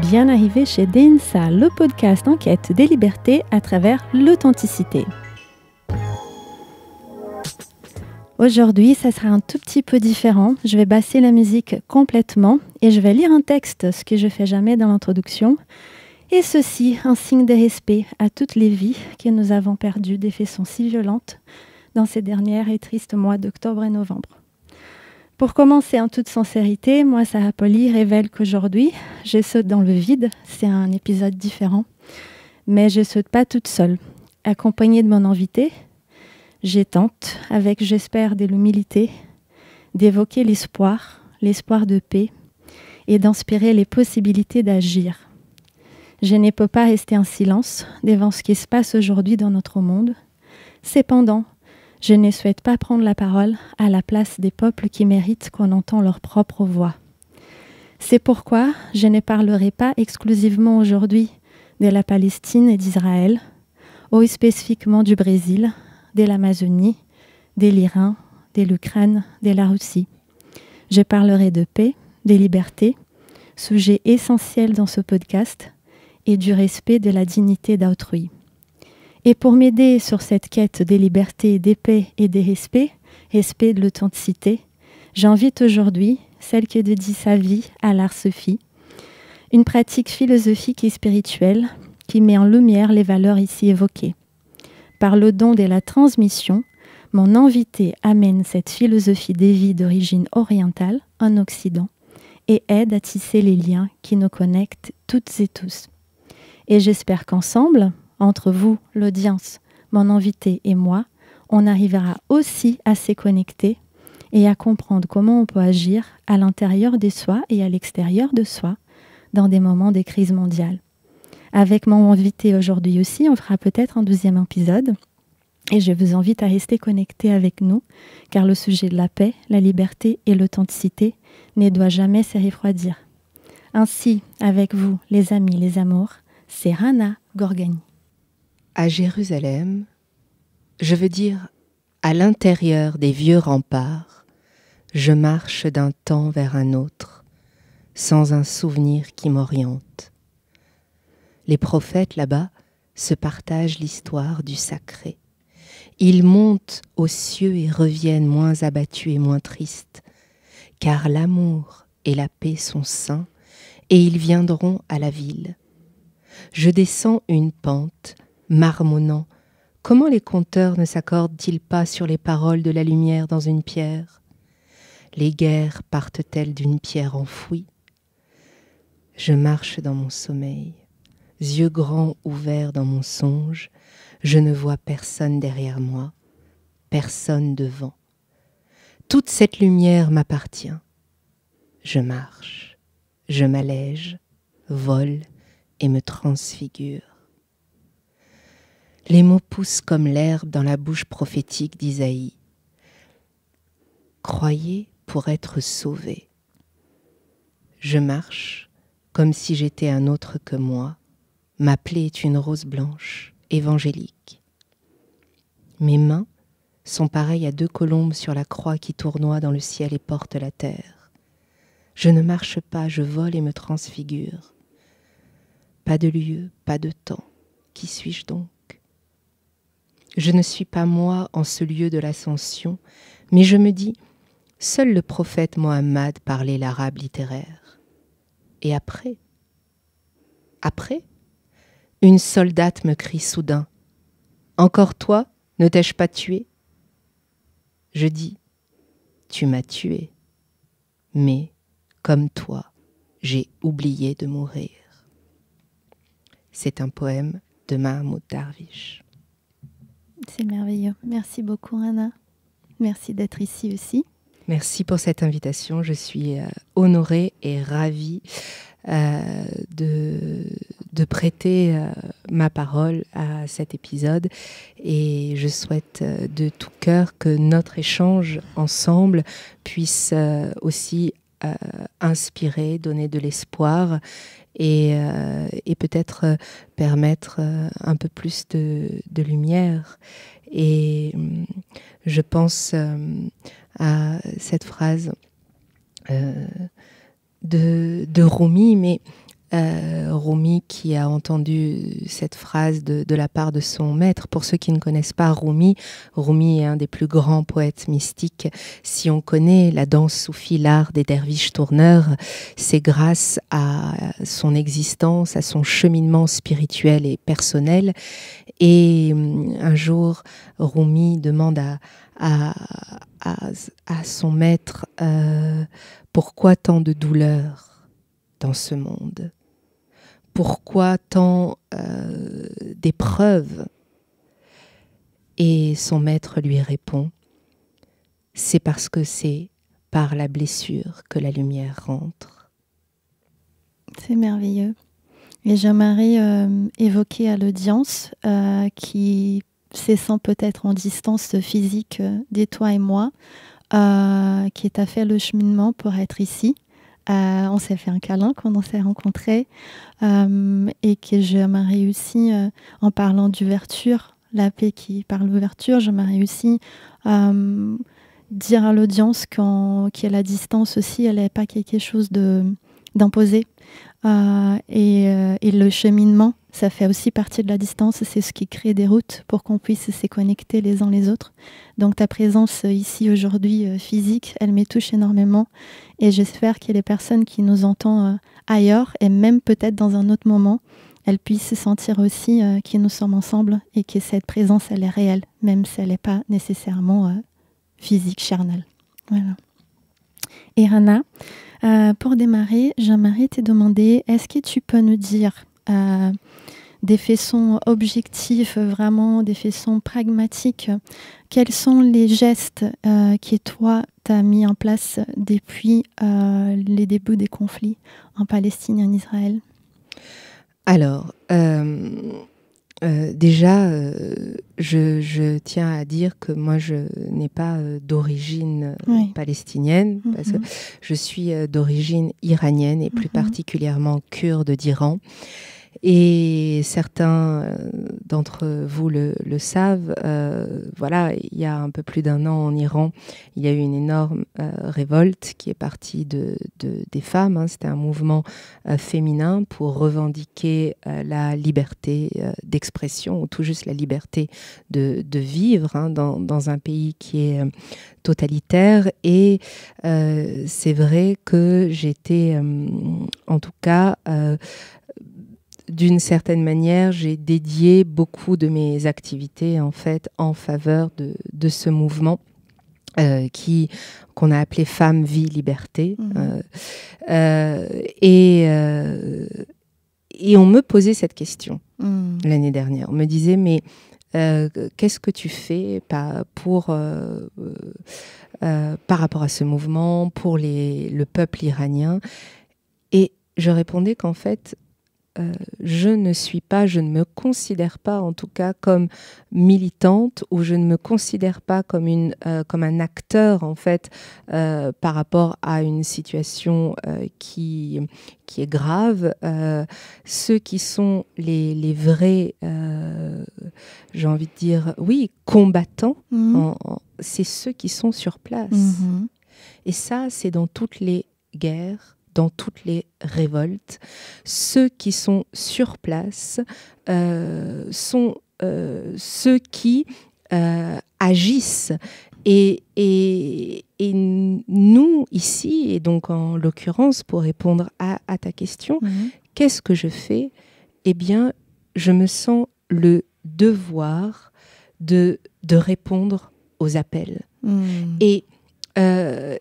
Bien arrivé chez DNSA, le podcast en quête des libertés à travers l'authenticité. Aujourd'hui, ça sera un tout petit peu différent. Je vais basser la musique complètement et je vais lire un texte, ce que je fais jamais dans l'introduction. Et ceci, un signe de respect à toutes les vies que nous avons perdues de façon si violente dans ces derniers et tristes mois d'octobre et novembre. Pour commencer en toute sincérité, moi, Sarah Poly, révèle qu'aujourd'hui, je saute dans le vide. C'est un épisode différent, mais je saute pas toute seule. Accompagnée de mon invité, je tente, avec j'espère de l'humilité, d'évoquer l'espoir de paix et d'inspirer les possibilités d'agir. Je ne peux pas rester en silence devant ce qui se passe aujourd'hui dans notre monde. Cependant, je ne souhaite pas prendre la parole à la place des peuples qui méritent qu'on entende leur propre voix. C'est pourquoi je ne parlerai pas exclusivement aujourd'hui de la Palestine et d'Israël, ou spécifiquement du Brésil, de l'Amazonie, de l'Iran, de l'Ukraine, de la Russie. Je parlerai de paix, de liberté, sujet essentiel dans ce podcast, et du respect de la dignité d'autrui. Et pour m'aider sur cette quête des libertés, des paix et des respects, respect de l'authenticité, j'invite aujourd'hui celle qui dédie sa vie à l'art Sophie, une pratique philosophique et spirituelle qui met en lumière les valeurs ici évoquées. Par le don de la transmission, mon invité amène cette philosophie des vies d'origine orientale en Occident et aide à tisser les liens qui nous connectent toutes et tous. Et j'espère qu'ensemble, entre vous, l'audience, mon invité et moi, on arrivera aussi à se connecter et à comprendre comment on peut agir à l'intérieur de soi et à l'extérieur de soi dans des moments de crise mondiale. Avec mon invité aujourd'hui aussi, on fera peut-être un deuxième épisode et je vous invite à rester connectés avec nous car le sujet de la paix, la liberté et l'authenticité ne doit jamais se refroidir. Ainsi, avec vous, les amis, les amours, c'est Rana Gorgani. À Jérusalem, je veux dire à l'intérieur des vieux remparts, je marche d'un temps vers un autre, sans un souvenir qui m'oriente. Les prophètes là-bas se partagent l'histoire du sacré. Ils montent aux cieux et reviennent moins abattus et moins tristes, car l'amour et la paix sont saints et ils viendront à la ville. Je descends une pente, marmonnant. Comment les conteurs ne s'accordent-ils pas sur les paroles de la lumière dans une pierre? Les guerres partent-elles d'une pierre enfouie? Je marche dans mon sommeil, yeux grands ouverts dans mon songe, je ne vois personne derrière moi, personne devant. Toute cette lumière m'appartient. Je marche, je m'allège, vole et me transfigure. Les mots poussent comme l'herbe dans la bouche prophétique d'Isaïe. Croyez pour être sauvé. Je marche comme si j'étais un autre que moi. Ma plaie est une rose blanche, évangélique. Mes mains sont pareilles à deux colombes sur la croix qui tournoient dans le ciel et portent la terre. Je ne marche pas, je vole et me transfigure. Pas de lieu, pas de temps. Qui suis-je donc? Je ne suis pas moi en ce lieu de l'ascension, mais je me dis, seul le prophète Mohammed parlait l'arabe littéraire. Et après, une soldate me crie soudain, « Encore toi, ne t'ai-je pas tué ?» Je dis, « Tu m'as tué, mais comme toi, j'ai oublié de mourir. » C'est un poème de Mahmoud Darwish. C'est merveilleux. Merci beaucoup, Rana. Merci d'être ici aussi. Merci pour cette invitation. Je suis honorée et ravie de prêter ma parole à cet épisode. Et je souhaite de tout cœur que notre échange ensemble puisse aussi inspirer, donner de l'espoir et peut-être permettre un peu plus de lumière. Et je pense à cette phrase de Rumi, mais Rumi qui a entendu cette phrase de la part de son maître. Pour ceux qui ne connaissent pas Rumi, Rumi est un des plus grands poètes mystiques. Si on connaît la danse soufie, l'art des derviches tourneurs, c'est grâce à son existence, à son cheminement spirituel et personnel. Et un jour, Rumi demande à son maître pourquoi tant de douleur dans ce monde? Pourquoi tant d'épreuves? Et son maître lui répond, c'est parce que c'est par la blessure que la lumière rentre. C'est merveilleux. Et j'aimerais évoquer à l'audience qui se sent peut-être en distance physique de toi et moi, qui t'a fait le cheminement pour être ici. On s'est fait un câlin quand on s'est rencontrés et que j'aimerais aussi, en parlant d'ouverture, la paix qui parle d'ouverture, j'aimerais aussi dire à l'audience que la distance aussi, elle n'est pas quelque chose d'imposé. Et le cheminement, ça fait aussi partie de la distance, c'est ce qui crée des routes pour qu'on puisse se connecter les uns les autres. Donc ta présence ici aujourd'hui physique, elle me touche énormément et j'espère que les personnes qui nous entendent ailleurs et même peut-être dans un autre moment, elles puissent se sentir aussi que nous sommes ensemble et que cette présence, elle est réelle, même si elle n'est pas nécessairement physique, charnelle. Voilà. Et Rana, pour démarrer, j'aimerais te demander, est-ce que tu peux nous dire des façons objectives, vraiment des façons pragmatiques, quels sont les gestes que toi, tu as mis en place depuis les débuts des conflits en Palestine et en Israël? Alors, déjà, je tiens à dire que moi, je n'ai pas d'origine palestinienne, parce que je suis d'origine iranienne et plus particulièrement kurde d'Iran. Et certains d'entre vous le savent, voilà, il y a un peu plus d'1 an en Iran, il y a eu une énorme révolte qui est partie des femmes. Hein. C'était un mouvement féminin pour revendiquer la liberté d'expression, ou tout juste la liberté de vivre hein, dans un pays qui est totalitaire. Et c'est vrai que j'étais, en tout cas, d'une certaine manière, j'ai dédié beaucoup de mes activités en fait en faveur de ce mouvement qu'on a appelé Femmes, Vie, Liberté. Et on me posait cette question l'année dernière. On me disait, mais qu'est-ce que tu fais par rapport à ce mouvement, pour le peuple iranien? Et je répondais qu'en fait, je ne me considère pas en tout cas comme militante, ou je ne me considère pas comme un acteur en fait par rapport à une situation qui est grave. Ceux qui sont les vrais, j'ai envie de dire, oui, combattants, c'est ceux qui sont sur place. Et ça, c'est dans toutes les guerres, dans toutes les révoltes. Ceux qui sont sur place sont ceux qui agissent. Et nous, ici, et donc en l'occurrence, pour répondre à ta question, qu'est-ce que je fais? Eh bien, je me sens le devoir de répondre aux appels. Et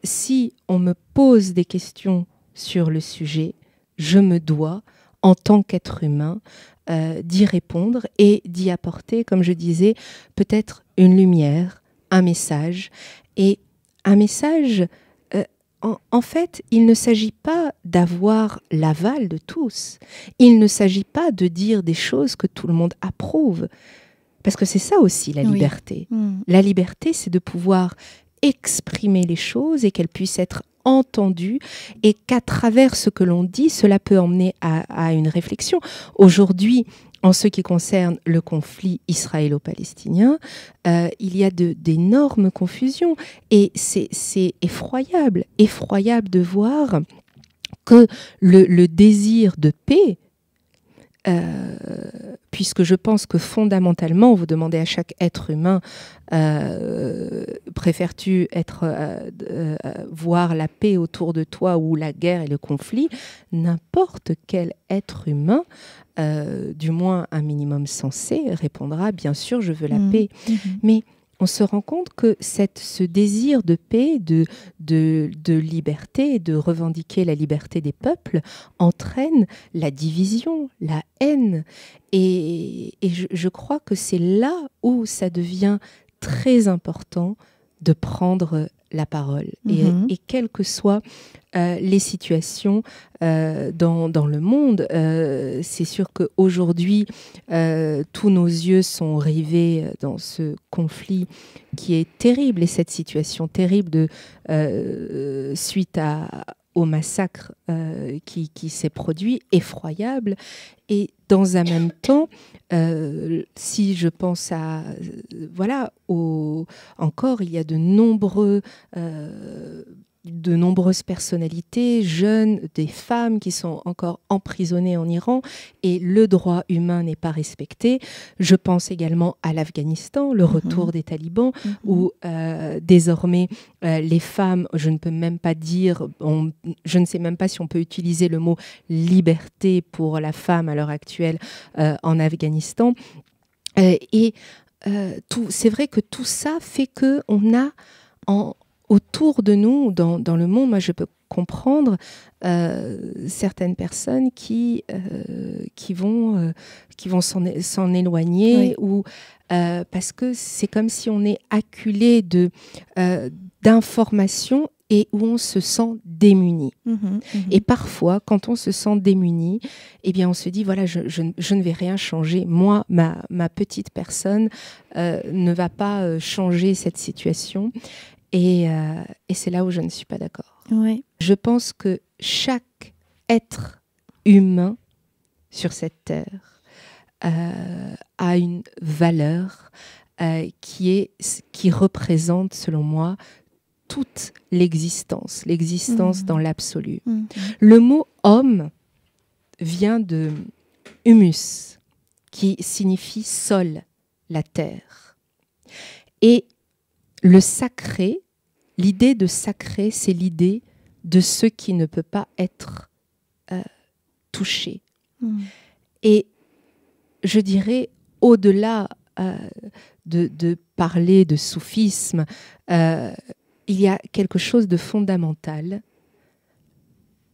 si on me pose des questions sur le sujet, je me dois, en tant qu'être humain, d'y répondre et d'y apporter, comme je disais, peut-être une lumière, un message. Et un message, en fait, il ne s'agit pas d'avoir l'aval de tous. Il ne s'agit pas de dire des choses que tout le monde approuve. Parce que c'est ça aussi la liberté. La liberté, c'est de pouvoir exprimer les choses et qu'elles puissent être entendu, et qu'à travers ce que l'on dit, cela peut emmener à une réflexion. Aujourd'hui, en ce qui concerne le conflit israélo-palestinien, il y a d'énormes confusions, et c'est effroyable de voir que le désir de paix, puisque je pense que fondamentalement, vous demandez à chaque être humain, préfères-tu voir la paix autour de toi ou la guerre et le conflit? N'importe quel être humain, du moins un minimum sensé, répondra bien sûr je veux la paix. Mais on se rend compte que ce désir de paix, de liberté, de revendiquer la liberté des peuples, entraîne la division, la haine. Et je crois que c'est là où ça devient très important de prendre la parole. Et quelles que soient les situations dans le monde, c'est sûr qu'aujourd'hui, tous nos yeux sont rivés dans ce conflit qui est terrible, et cette situation terrible suite au massacre qui s'est produit, effroyable. Et dans un même temps, si je pense encore, il y a de nombreuses personnalités jeunes, des femmes qui sont encore emprisonnées en Iran, et le droit humain n'est pas respecté. Je pense également à l'Afghanistan, le retour des talibans, où désormais les femmes, je ne peux même pas dire, je ne sais même pas si on peut utiliser le mot liberté pour la femme à l'heure actuelle en Afghanistan. C'est vrai que tout ça fait qu'on a autour de nous, dans le monde, moi je peux comprendre certaines personnes qui vont s'en éloigner, ou parce que c'est comme si on est acculé d'informations et où on se sent démuni. Et parfois, quand on se sent démuni, eh bien, on se dit, voilà, je ne vais rien changer. Moi, ma petite personne ne va pas changer cette situation. Et c'est là où je ne suis pas d'accord. Oui. Je pense que chaque être humain sur cette terre a une valeur qui représente, selon moi, toute l'existence dans l'absolu. Le mot homme vient de humus, qui signifie sol, la terre. Et le sacré, l'idée de sacré, c'est l'idée de ce qui ne peut pas être touché. Et je dirais, au-delà de parler de soufisme, il y a quelque chose de fondamental.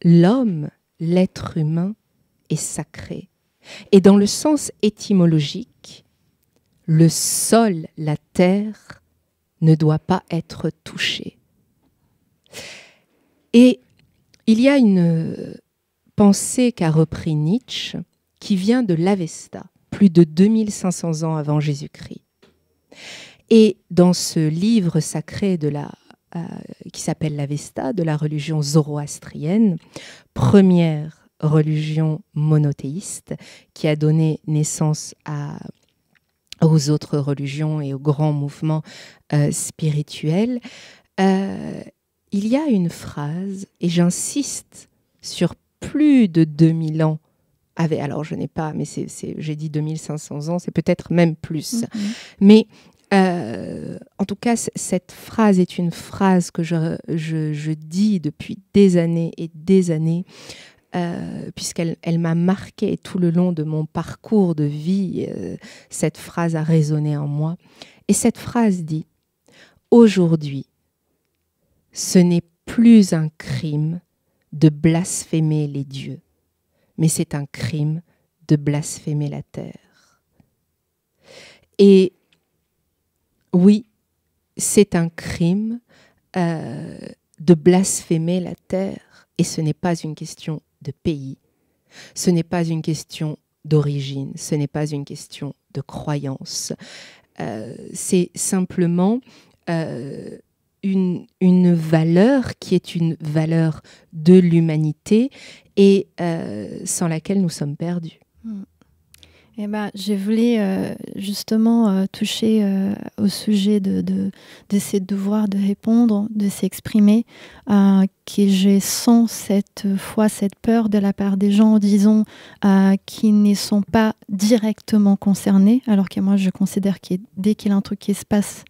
L'homme, l'être humain, est sacré. Et dans le sens étymologique, le sol, la terre, ne doit pas être touché. Et il y a une pensée qu'a repris Nietzsche qui vient de l'Avesta, plus de 2500 ans avant Jésus-Christ. Et dans ce livre sacré qui s'appelle l'Avesta, de la religion zoroastrienne, première religion monothéiste qui a donné naissance aux autres religions et aux grands mouvements spirituels, il y a une phrase, et j'insiste sur plus de 2000 ans, alors je n'ai pas, mais j'ai dit 2500 ans, c'est peut-être même plus. Mais en tout cas, cette phrase est une phrase que je dis depuis des années et des années, puisqu'elle m'a marquée tout le long de mon parcours de vie. Cette phrase a résonné en moi. Et cette phrase dit « Aujourd'hui, ce n'est plus un crime de blasphémer les dieux, mais c'est un crime de blasphémer la terre. » Et oui, c'est un crime de blasphémer la terre, et ce n'est pas une question de pays, ce n'est pas une question d'origine, ce n'est pas une question de croyance. C'est simplement une valeur qui est une valeur de l'humanité et sans laquelle nous sommes perdus. Eh ben, je voulais justement toucher au sujet de ces devoirs de répondre, de s'exprimer, que je sens cette fois cette peur de la part des gens, disons, qui ne sont pas directement concernés, alors que moi je considère que dès qu'il y a un truc qui se passe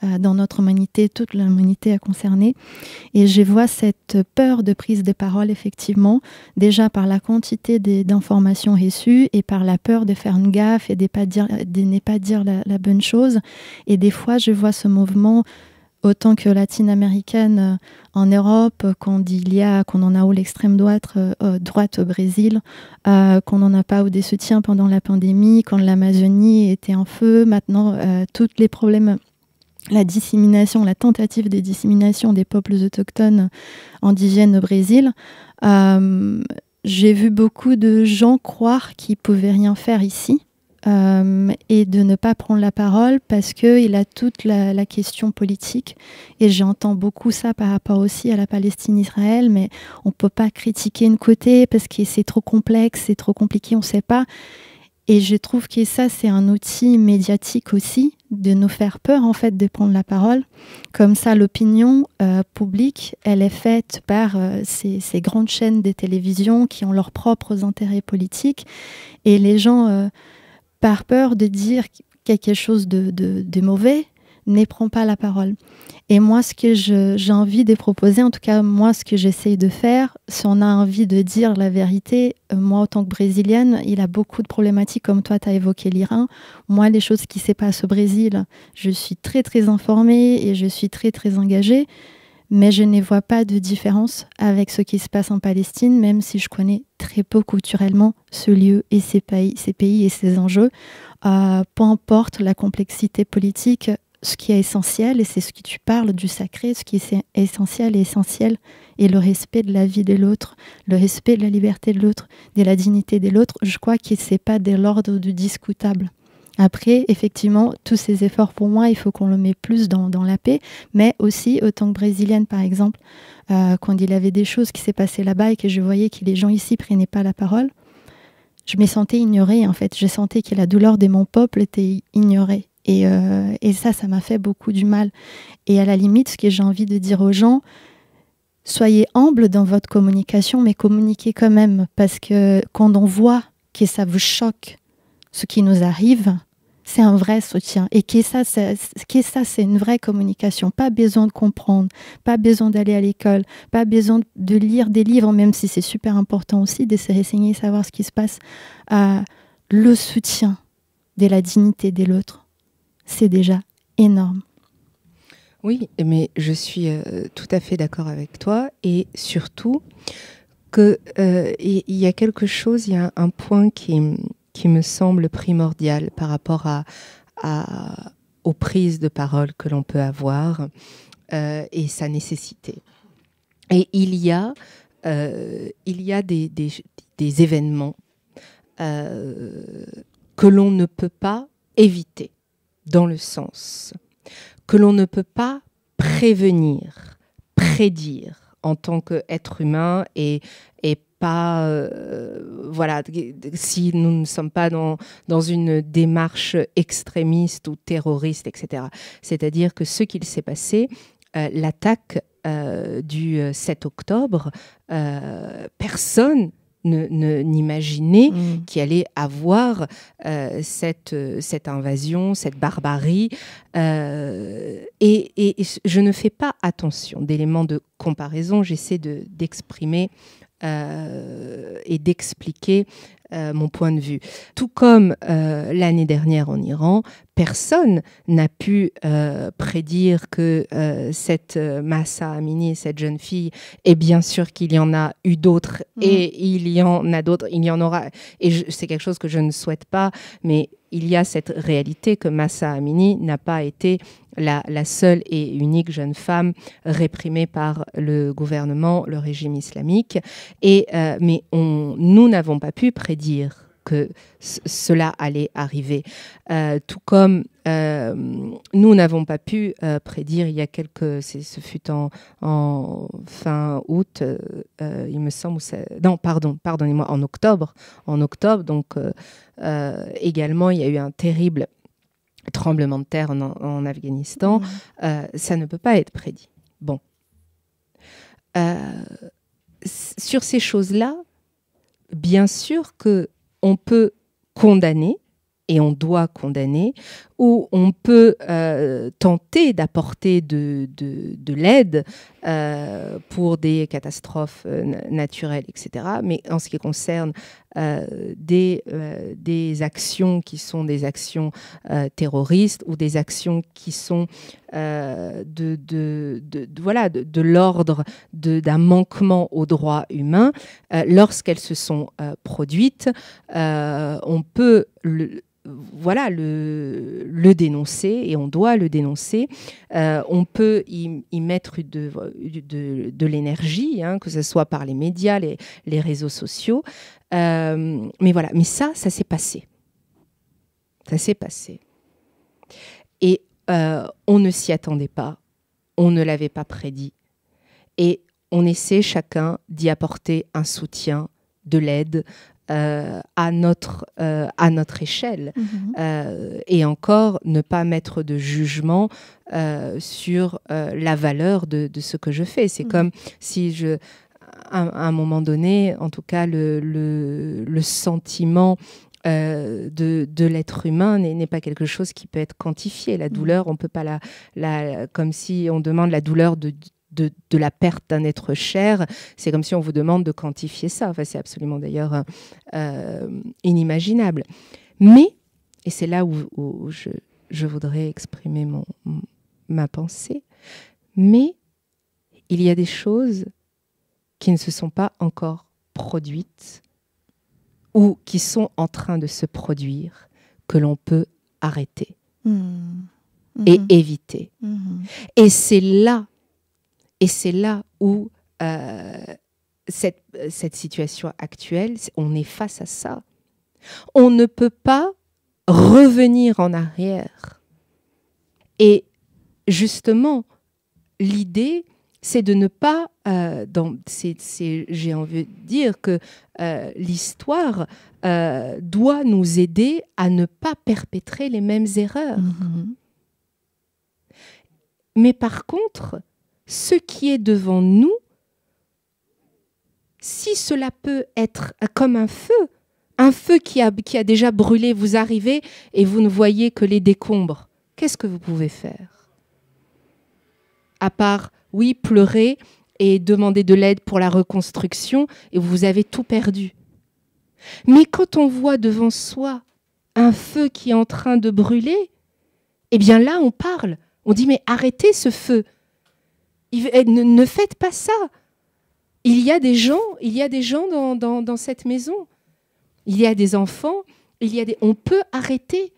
dans notre humanité, toute l'humanité est concernée. Et je vois cette peur de prise de parole, effectivement, déjà par la quantité d'informations reçues et par la peur de faire une gaffe et de ne pas dire la bonne chose. Et des fois, je vois ce mouvement, autant que latine-américaine en Europe, qu'on en a où l'extrême droite au Brésil, qu'on n'en a pas ou des soutiens pendant la pandémie, quand l'Amazonie était en feu. Maintenant, tous les problèmes, la tentative de dissémination des peuples autochtones indigènes au Brésil. J'ai vu beaucoup de gens croire qu'ils ne pouvaient rien faire ici et de ne pas prendre la parole parce qu'il a toute la question politique. Et j'entends beaucoup ça par rapport aussi à la Palestine-Israël, mais on ne peut pas critiquer un côté parce que c'est trop complexe, c'est trop compliqué, on ne sait pas. Et je trouve que ça, c'est un outil médiatique aussi, de nous faire peur, en fait, de prendre la parole. Comme ça, l'opinion publique, elle est faite par ces grandes chaînes de télévision qui ont leurs propres intérêts politiques. Et les gens, par peur de dire quelque chose de mauvais, ne prennent pas la parole. Et moi, ce que j'ai envie de proposer, en tout cas, moi, ce que j'essaye de faire, si on a envie de dire la vérité, moi, en tant que Brésilienne, il a beaucoup de problématiques, comme toi, tu as évoqué l'Iran. Moi, les choses qui se passent au Brésil, je suis très, très informée et je suis très, très engagée, mais je ne vois pas de différence avec ce qui se passe en Palestine, même si je connais très peu culturellement ce lieu et ces pays et ces enjeux. Peu importe la complexité politique, ce qui est essentiel, et c'est ce que tu parles du sacré, ce qui est essentiel est le respect de la vie de l'autre, le respect de la liberté de l'autre, de la dignité de l'autre. Je crois que ce n'est pas de l'ordre du discutable. Après, effectivement, tous ces efforts, pour moi, il faut qu'on le mette plus dans la paix, mais aussi, autant que brésilienne, par exemple, quand il y avait des choses qui s'est passées là-bas et que je voyais que les gens ici ne prenaient pas la parole, je me sentais ignorée, en fait. Je sentais que la douleur de mon peuple était ignorée. Et ça m'a fait beaucoup du mal. Et à la limite, ce que j'ai envie de dire aux gens, soyez humbles dans votre communication, mais communiquez quand même. Parce que quand on voit que ça vous choque, ce qui nous arrive, c'est un vrai soutien. Et que ça, c'est une vraie communication. Pas besoin de comprendre, pas besoin d'aller à l'école, pas besoin de lire des livres, même si c'est super important aussi de se renseigner, savoir ce qui se passe. Le soutien de la dignité de l'autre, c'est déjà énorme. Oui, mais je suis tout à fait d'accord avec toi, et surtout qu'il y a quelque chose, il y a un point qui me semble primordial par rapport aux prises de parole que l'on peut avoir et sa nécessité. Et il y a des événements que l'on ne peut pas éviter, dans le sens que l'on ne peut pas prévenir, prédire en tant qu'être humain et pas, voilà, si nous ne sommes pas dans une démarche extrémiste ou terroriste, etc. C'est-à-dire que ce qu'il s'est passé, l'attaque du 7 octobre, personne n'imaginait qu'il allait avoir cette invasion, cette barbarie. Et je ne fais pas attention d'éléments de comparaison. J'essaie d'exprimer et d'expliquer mon point de vue. Tout comme l'année dernière en Iran, personne n'a pu prédire que cette Mahsa Amini, cette jeune fille, et bien sûr qu'il y en a eu d'autres, et il y en a d'autres, il y en aura, et c'est quelque chose que je ne souhaite pas, mais il y a cette réalité que Mahsa Amini n'a pas été la seule et unique jeune femme réprimée par le gouvernement, le régime islamique. Mais nous n'avons pas pu prédire que cela allait arriver. Tout comme nous n'avons pas pu prédire il y a ce fut en fin août, il me semble, non, pardonnez-moi, en octobre, donc également il y a eu un terrible tremblement de terre en Afghanistan. Ça ne peut pas être prédit. Bon. Sur ces choses-là, bien sûr qu'on peut condamner, et on doit condamner, ou on peut tenter d'apporter de l'aide pour des catastrophes naturelles, etc. Mais en ce qui concerne des actions qui sont des actions terroristes ou des actions qui sont de l'ordre d'un manquement aux droits humains, lorsqu'elles se sont produites, on peut le dénoncer, et on doit le dénoncer. On peut y mettre de l'énergie, hein, que ce soit par les médias, les réseaux sociaux. Mais voilà, mais ça s'est passé. Ça s'est passé. Et on ne s'y attendait pas, on ne l'avait pas prédit. Et on essaie chacun d'y apporter un soutien, de l'aide, à notre échelle. Et encore, ne pas mettre de jugement sur la valeur de ce que je fais. C'est comme si à un moment donné, en tout cas, le sentiment de l'être humain n'est pas quelque chose qui peut être quantifié. La douleur, on ne peut pas comme si on demande la douleur de la perte d'un être cher, c'est comme si on vous demande de quantifier ça. Enfin, c'est absolument d'ailleurs inimaginable. Mais, et c'est là où je voudrais exprimer ma pensée, mais il y a des choses qui ne se sont pas encore produites ou qui sont en train de se produire, que l'on peut arrêter et éviter. Et c'est là où cette situation actuelle, on est face à ça. On ne peut pas revenir en arrière. Et justement, l'idée, c'est de ne pas... j'ai envie de dire que l'histoire doit nous aider à ne pas perpétrer les mêmes erreurs. Mais par contre, ce qui est devant nous, si cela peut être comme un feu qui a déjà brûlé, vous arrivez et vous ne voyez que les décombres, qu'est-ce que vous pouvez faire? À part, oui, pleurer et demander de l'aide pour la reconstruction, et vous avez tout perdu. Mais quand on voit devant soi un feu qui est en train de brûler, eh bien là, on parle. On dit, mais arrêtez ce feu. Ne faites pas ça. Il y a des gens dans cette maison. Il y a des enfants. On peut arrêter.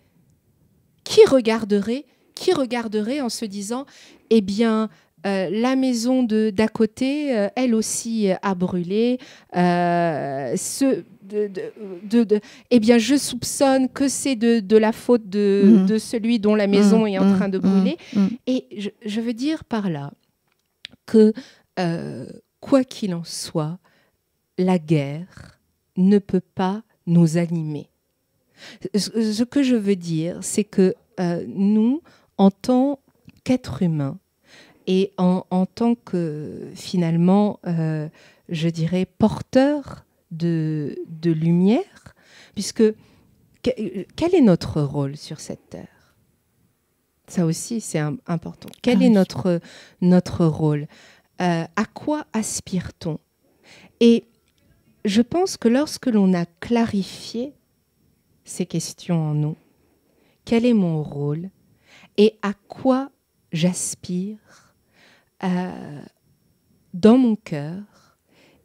Qui regarderait en se disant, eh bien, la maison d'à côté, elle aussi a brûlé. Eh bien, je soupçonne que c'est de la faute de celui dont la maison est en train de brûler. Et je veux dire par là que, quoi qu'il en soit, la guerre ne peut pas nous animer. Ce que je veux dire, c'est que nous, en tant qu'êtres humains, et en tant que, finalement, je dirais, porteurs de lumière, puisque quel est notre rôle sur cette terre? Ça aussi, c'est important. Quel est notre rôle? À quoi aspire-t-on? Et je pense que lorsque l'on a clarifié ces questions en nous, quel est mon rôle et à quoi j'aspire dans mon cœur,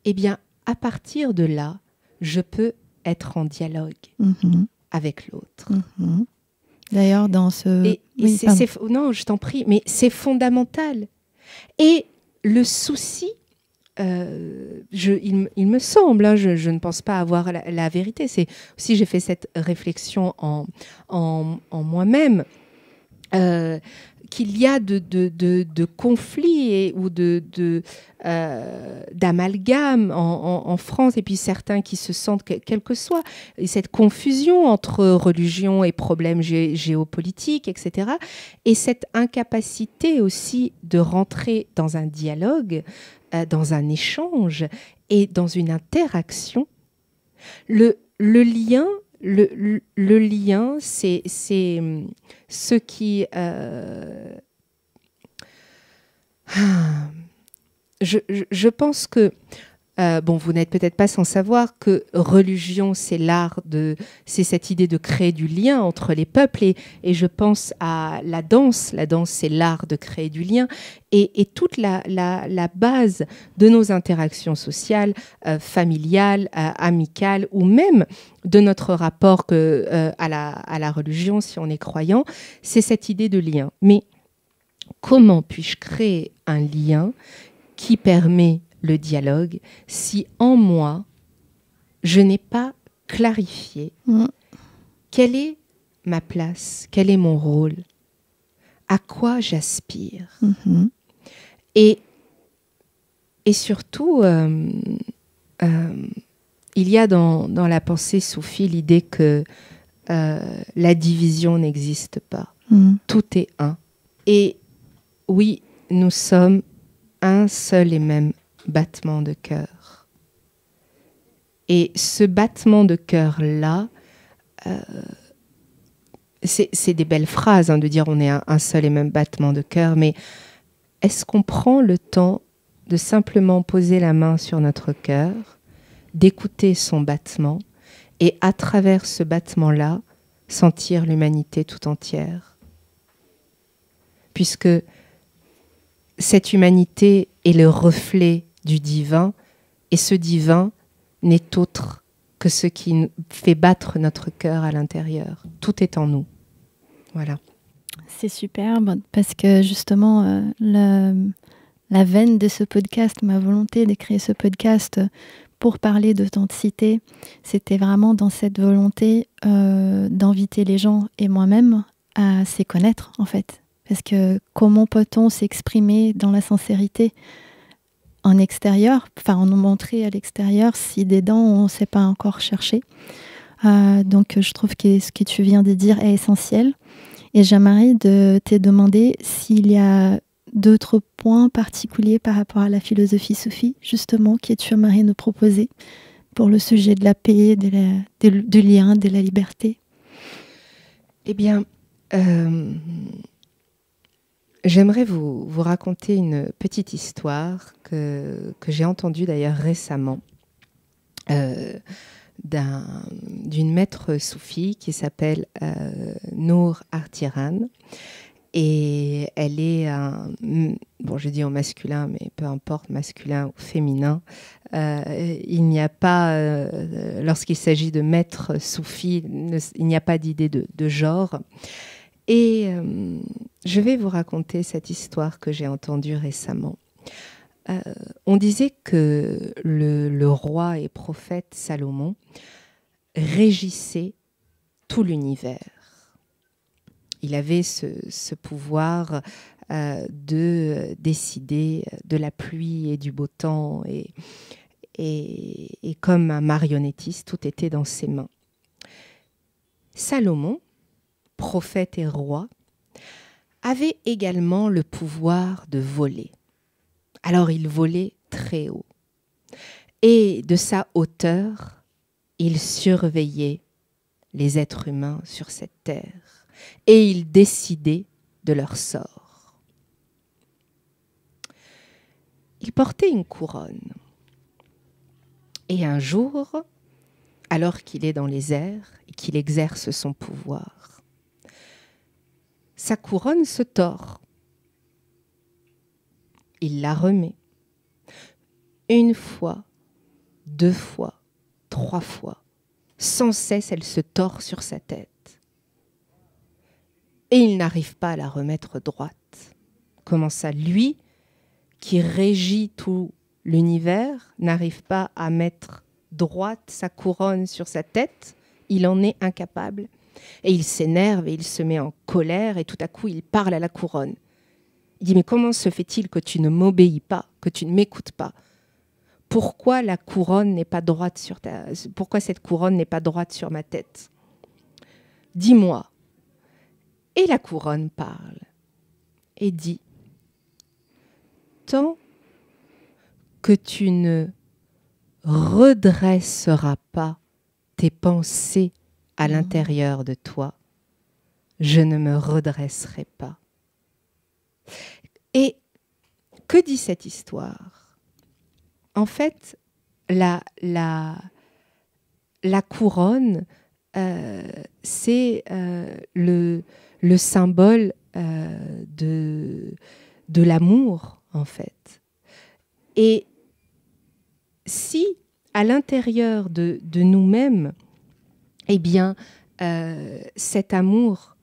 eh bien, à partir de là, je peux être en dialogue avec l'autre. D'ailleurs, dans ce... non, je t'en prie, mais c'est fondamental. Et le souci, il me semble, hein, je ne pense pas avoir la vérité, c'est aussi j'ai fait cette réflexion en moi-même, qu'il y a de conflits ou d'amalgames en France, et puis certains qui se sentent, quel que soit, et cette confusion entre religion et problèmes géopolitiques, etc. Et cette incapacité aussi de rentrer dans un dialogue, dans un échange et dans une interaction. Le lien, le lien, c'est ce qui... Je pense que, bon, vous n'êtes peut-être pas sans savoir que religion, c'est c'est cette idée de créer du lien entre les peuples, et je pense à la danse. La danse, c'est l'art de créer du lien, et toute la base de nos interactions sociales, familiales, amicales, ou même de notre rapport à la religion, si on est croyant, c'est cette idée de lien. Mais comment puis-je créer un lien qui permet le dialogue si en moi, je n'ai pas clarifié quelle est ma place, quel est mon rôle, à quoi j'aspire. Et surtout, il y a dans la pensée soufie l'idée que la division n'existe pas. Tout est un. Et oui, nous sommes un seul et même battement de cœur. Et ce battement de cœur-là, c'est des belles phrases, hein, de dire on est un seul et même battement de cœur, mais est-ce qu'on prend le temps de simplement poser la main sur notre cœur, d'écouter son battement, et à travers ce battement-là, sentir l'humanité tout entière? Puisque cette humanité est le reflet du divin, et ce divin n'est autre que ce qui fait battre notre cœur à l'intérieur. Tout est en nous. Voilà. C'est superbe, parce que justement, la veine de ce podcast, ma volonté de créer ce podcast pour parler d'authenticité, c'était vraiment dans cette volonté d'inviter les gens et moi-même à s'y connaître, en fait. Parce que comment peut-on s'exprimer dans la sincérité en extérieur, enfin en nous montrer à l'extérieur, si dedans on ne sait pas encore chercher. Donc je trouve que ce que tu viens de dire est essentiel. Et j'aimerais te demander s'il y a d'autres points particuliers par rapport à la philosophie soufie, justement, que tu aimerais nous proposer pour le sujet de la paix, du lien, de la liberté. Eh bien, j'aimerais vous raconter une petite histoire que j'ai entendue d'ailleurs récemment d'une maître soufie qui s'appelle Nour Artiran. Et elle est bon, je dis en masculin, mais peu importe, masculin ou féminin. Il n'y a pas, lorsqu'il s'agit de maître soufi, il n'y a pas d'idée de genre. Et je vais vous raconter cette histoire que j'ai entendue récemment. On disait que le roi et prophète Salomon régissait tout l'univers. Il avait ce pouvoir de décider de la pluie et du beau temps. Et comme un marionnettiste, tout était dans ses mains. Salomon, prophète et roi, avait également le pouvoir de voler. Alors il volait très haut. Et de sa hauteur, il surveillait les êtres humains sur cette terre. Et il décidait de leur sort. Il portait une couronne. Et un jour, alors qu'il est dans les airs et qu'il exerce son pouvoir, sa couronne se tord. Il la remet. Une fois, 2 fois, 3 fois. Sans cesse, elle se tord sur sa tête. Et il n'arrive pas à la remettre droite. Comment ça, lui, qui régit tout l'univers n'arrive pas à mettre droite sa couronne sur sa tête, il en est incapable. Et il s'énerve et il se met en colère et tout à coup, il parle à la couronne. Il dit, mais comment se fait-il que tu ne m'obéis pas, que tu ne m'écoutes pas? Pourquoi la couronne n'est pas droite sur pourquoi cette couronne n'est pas droite sur ma tête? Dis-moi. Et la couronne parle et dit, tant que tu ne redresseras pas tes pensées à l'intérieur de toi, je ne me redresserai pas. Et que dit cette histoire? En fait, la couronne, c'est le symbole de l'amour, en fait. Et si, à l'intérieur de nous-mêmes, eh bien, cet amour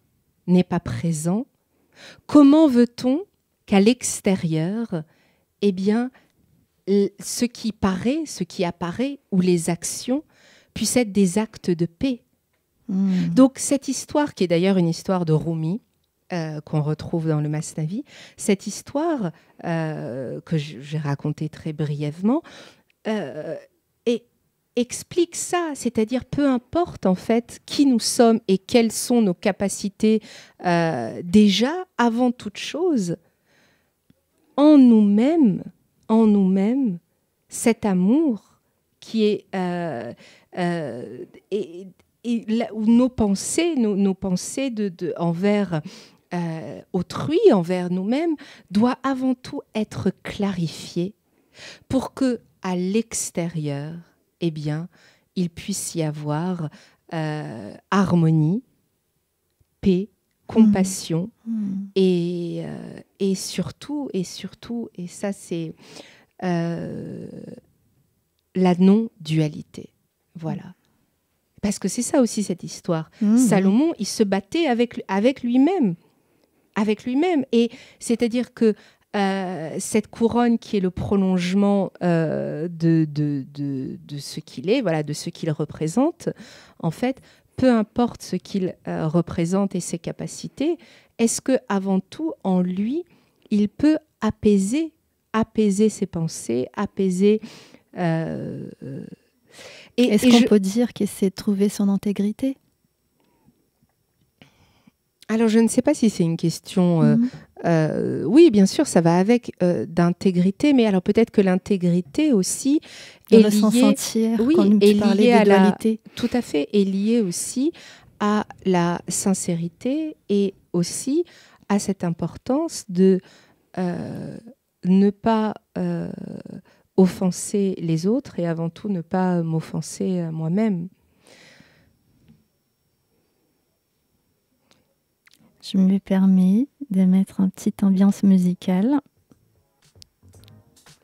n'est pas présent, comment veut-on qu'à l'extérieur, eh bien, ce qui paraît, ce qui apparaît, ou les actions, puissent être des actes de paix? Donc, cette histoire, qui est d'ailleurs une histoire de Rumi, qu'on retrouve dans le Masnavi, cette histoire que j'ai racontée très brièvement, explique ça, c'est-à-dire peu importe en fait qui nous sommes et quelles sont nos capacités, déjà, avant toute chose, en nous-mêmes, cet amour qui est et là où nos pensées envers autrui, envers nous-mêmes, doit avant tout être clarifiée pour que à l'extérieur, eh bien, il puisse y avoir harmonie, paix, compassion et surtout, et ça c'est la non-dualité. Voilà. Parce que c'est ça aussi cette histoire. Salomon, il se battait avec lui-même. Et c'est-à-dire que cette couronne qui est le prolongement de ce qu'il est, voilà, de ce qu'il représente, en fait, peu importe ce qu'il représente et ses capacités, est-ce que avant tout, en lui, il peut apaiser ses pensées, apaiser... Est-ce qu'on peut dire qu'il s'est trouvé son intégrité? Alors, je ne sais pas si c'est une question... oui, bien sûr, ça va avec d'intégrité, mais alors peut-être que l'intégrité aussi est liée... sens entière, oui, quand tu parlais de dualité. Tout à fait, est liée aussi à la sincérité et aussi à cette importance de ne pas... offenser les autres et avant tout ne pas m'offenser moi-même. Je me permets de mettre une petite ambiance musicale.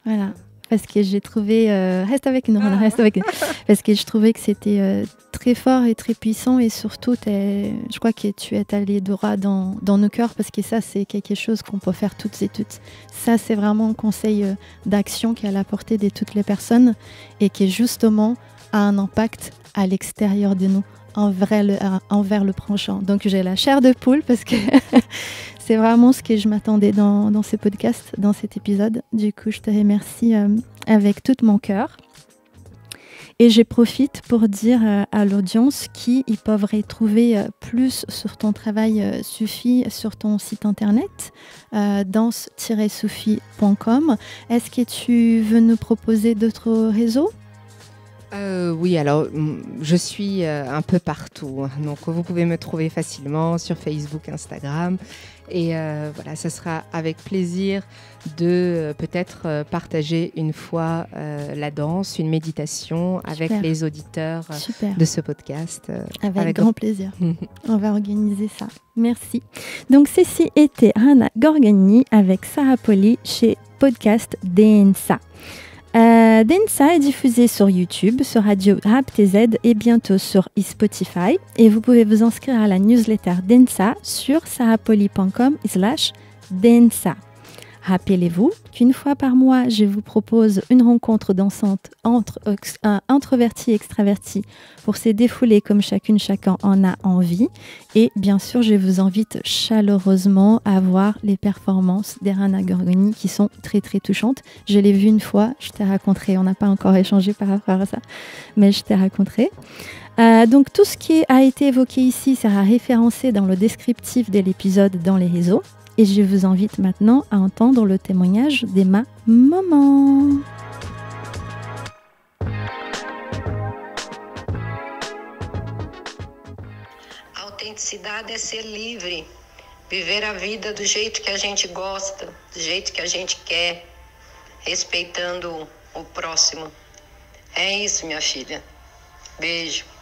Voilà. Parce que j'ai trouvé... reste avec nous, reste avec nous. Parce que je trouvais que c'était très fort et très puissant et surtout, je crois que tu es allé droit dans nos cœurs parce que ça, c'est quelque chose qu'on peut faire toutes et toutes. Ça, c'est vraiment un conseil d'action qui est à la portée de toutes les personnes et qui, justement, a un impact à l'extérieur de nous, envers le prochain. Donc, j'ai la chair de poule parce que... C'est vraiment ce que je m'attendais dans ce podcast, dans cet épisode. Du coup, je te remercie avec tout mon cœur. Et je profite pour dire à l'audience qu'ils peuvent retrouver plus sur ton travail Soufi sur ton site internet, danse-soufi.com. Est-ce que tu veux nous proposer d'autres réseaux ? Oui, alors je suis un peu partout, donc vous pouvez me trouver facilement sur Facebook, Instagram, et voilà, ça sera avec plaisir de peut-être partager une fois la danse, une méditation avec les auditeurs de ce podcast. Avec grand plaisir. On va organiser ça. Merci. Donc ceci était Hana Gorgani avec Sarah Poli chez Podcast Densa. Densa est diffusé sur YouTube, sur Radio Rap TZ et bientôt sur Spotify. Et vous pouvez vous inscrire à la newsletter Densa sur sarahpoli.com/Densa. Rappelez-vous qu'une fois par mois, je vous propose une rencontre dansante entre introvertis et extravertis pour se défouler comme chacun en a envie. Et bien sûr, je vous invite chaleureusement à voir les performances d'Erana Gorgoni qui sont très très touchantes. Je l'ai vue une fois, je t'ai raconté, on n'a pas encore échangé par rapport à ça, mais je t'ai raconté. Donc tout ce qui a été évoqué ici sera référencé dans le descriptif de l'épisode dans les réseaux. Et je vous invite maintenant à entendre le témoignage d'Emma Maman. Autenticidade é ser livre, viver a vida do jeito que a gente gosta, do jeito que a gente quer, respeitando o próximo. É isso, minha filha. Beijo.